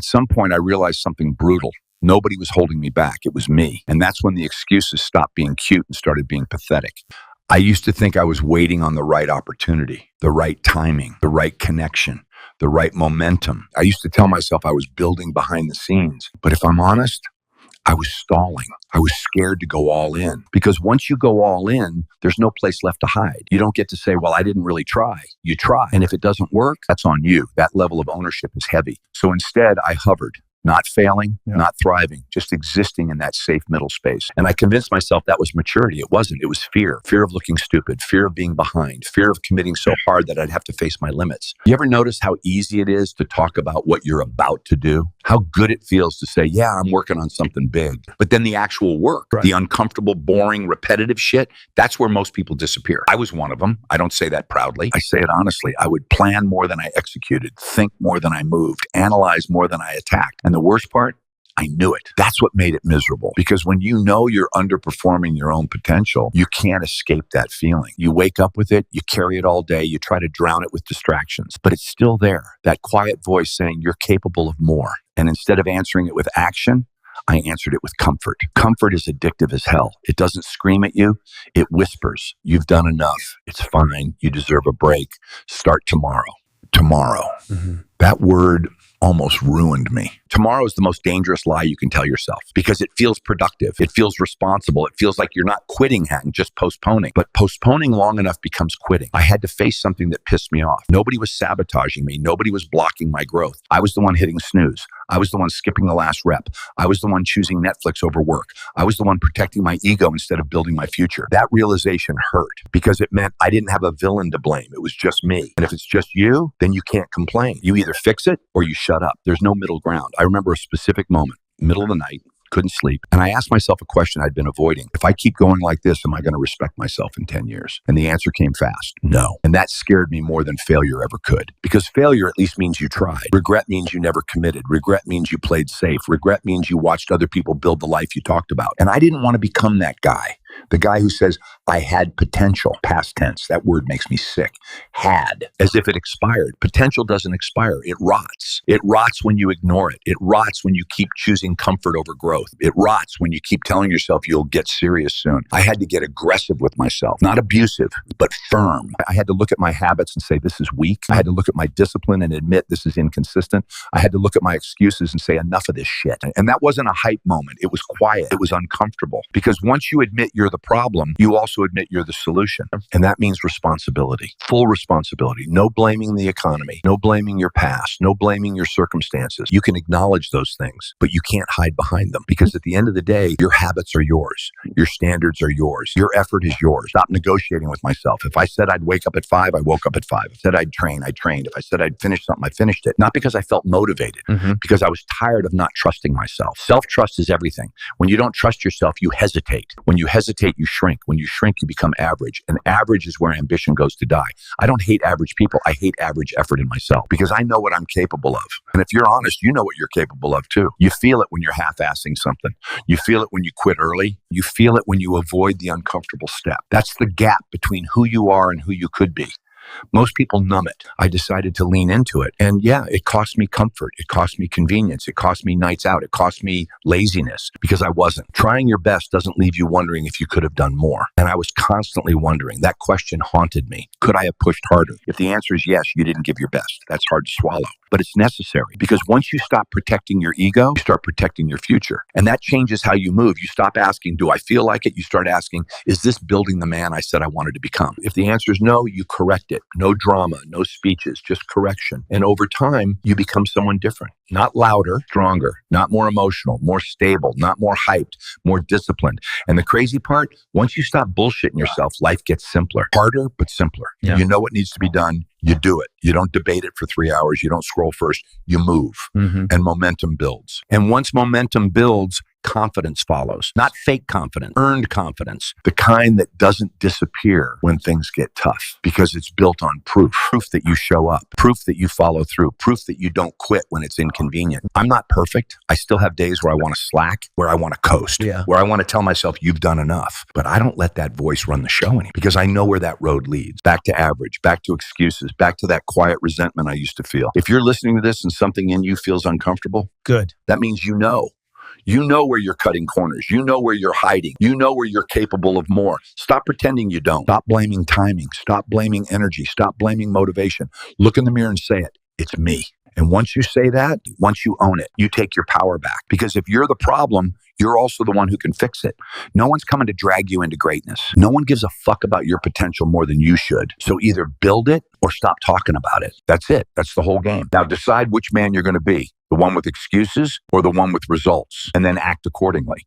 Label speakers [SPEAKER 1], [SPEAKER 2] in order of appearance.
[SPEAKER 1] At some point, I realized something brutal. Nobody was holding me back. It was me. And that's when the excuses stopped being cute and started being pathetic. I used to think I was waiting on the right opportunity, the right timing, the right connection, the right momentum. I used to tell myself I was building behind the scenes. But if I'm honest, I was stalling. I was scared to go all in, because once you go all in, there's no place left to hide. You don't get to say, well, I didn't really try. You try. And if it doesn't work, that's on you. That level of ownership is heavy. So instead, I hovered. Not failing, not thriving, just existing in that safe middle space. And I convinced myself that was maturity. It wasn't. It was fear. Fear of looking stupid, fear of being behind, fear of committing so hard that I'd have to face my limits. You ever notice how easy it is to talk about what you're about to do? How good it feels to say, yeah, I'm working on something big. But then the actual work, the uncomfortable, boring, repetitive shit, that's where most people disappear. I was one of them. I don't say that proudly. I say it honestly. I would plan more than I executed, think more than I moved, analyze more than I attacked. And the worst part, I knew it. That's what made it miserable. Because when you know you're underperforming your own potential, you can't escape that feeling. You wake up with it, you carry it all day, you try to drown it with distractions, but it's still there. That quiet voice saying you're capable of more. And instead of answering it with action, I answered it with comfort. Comfort is addictive as hell. It doesn't scream at you. It whispers, you've done enough. It's fine. You deserve a break. Start tomorrow. Tomorrow. That word almost ruined me. Tomorrow is the most dangerous lie you can tell yourself, because it feels productive. It feels responsible. It feels like you're not quitting and just postponing. But postponing long enough becomes quitting. I had to face something that pissed me off. Nobody was sabotaging me. Nobody was blocking my growth. I was the one hitting snooze. I was the one skipping the last rep. I was the one choosing Netflix over work. I was the one protecting my ego instead of building my future. That realization hurt, because it meant I didn't have a villain to blame. It was just me. And if it's just you, then you can't complain. You either fix it or you shut up. There's no middle ground. I remember a specific moment, middle of the night, couldn't sleep. And I asked myself a question I'd been avoiding. If I keep going like this, am I going to respect myself in 10 years? And the answer came fast, no. And that scared me more than failure ever could. Because failure at least means you tried. Regret means you never committed. Regret means you played safe. Regret means you watched other people build the life you talked about. And I didn't want to become that guy. The guy who says, I had potential, past tense. That word makes me sick. Had, as if it expired. Potential doesn't expire. It rots. It rots when you ignore it. It rots when you keep choosing comfort over growth. It rots when you keep telling yourself you'll get serious soon. I had to get aggressive with myself, not abusive, but firm. I had to look at my habits and say, this is weak. I had to look at my discipline and admit this is inconsistent. I had to look at my excuses and say, enough of this shit. And that wasn't a hype moment. It was quiet. It was uncomfortable. Because once you admit you're the problem, you also admit you're the solution. And that means responsibility, full responsibility. No blaming the economy, no blaming your past, no blaming your circumstances. You can acknowledge those things, but you can't hide behind them, because at the end of the day, your habits are yours. Your standards are yours. Your effort is yours. Stop negotiating with myself. If I said I'd wake up at 5, I woke up at 5. If I said I'd train, I trained. If I said I'd finish something, I finished it. Not because I felt motivated, because I was tired of not trusting myself. Self-trust is everything. When you don't trust yourself, you hesitate. When you hesitate, you shrink. When you shrink, you become average. And average is where ambition goes to die. I don't hate average people. I hate average effort in myself, because I know what I'm capable of. And if you're honest, you know what you're capable of too. You feel it when you're half-assing something. You feel it when you quit early. You feel it when you avoid the uncomfortable step. That's the gap between who you are and who you could be. Most people numb it. I decided to lean into it. And yeah, it cost me comfort. It cost me convenience. It cost me nights out. It cost me laziness, because I wasn't. Trying your best doesn't leave you wondering if you could have done more. And I was constantly wondering. That question haunted me. Could I have pushed harder? If the answer is yes, you didn't give your best. That's hard to swallow. But it's necessary, because once you stop protecting your ego, you start protecting your future. And that changes how you move. You stop asking, do I feel like it? You start asking, is this building the man I said I wanted to become? If the answer is no, you correct it. No drama, no speeches, just correction. And over time, you become someone different. Not louder, stronger, not more emotional, more stable, not more hyped, more disciplined. And the crazy part, once you stop bullshitting yourself, life gets simpler. Harder, but simpler. Yeah. You know what needs to be done. You do it. You don't debate it for 3 hours. You don't scroll first. You move. And momentum builds. And once momentum builds, confidence follows. Not fake confidence, earned confidence. The kind that doesn't disappear when things get tough because it's built on proof. Proof that you show up, proof that you follow through, proof that you don't quit when it's inconvenient. I'm not perfect. I still have days where I want to slack, where I want to coast, where I want to tell myself you've done enough. But I don't let that voice run the show anymore because I know where that road leads. Back to average, back to excuses, back to that quiet resentment I used to feel. If you're listening to this and something in you feels uncomfortable,
[SPEAKER 2] good.
[SPEAKER 1] That means you know. You know where you're cutting corners. You know where you're hiding. You know where you're capable of more. Stop pretending you don't. Stop blaming timing. Stop blaming energy. Stop blaming motivation. Look in the mirror and say it. It's me. And once you say that, once you own it, you take your power back. Because if you're the problem, you're also the one who can fix it. No one's coming to drag you into greatness. No one gives a fuck about your potential more than you should. So either build it or stop talking about it. That's it. That's the whole game. Now decide which man you're going to be. The one with excuses or the one with results, and then act accordingly.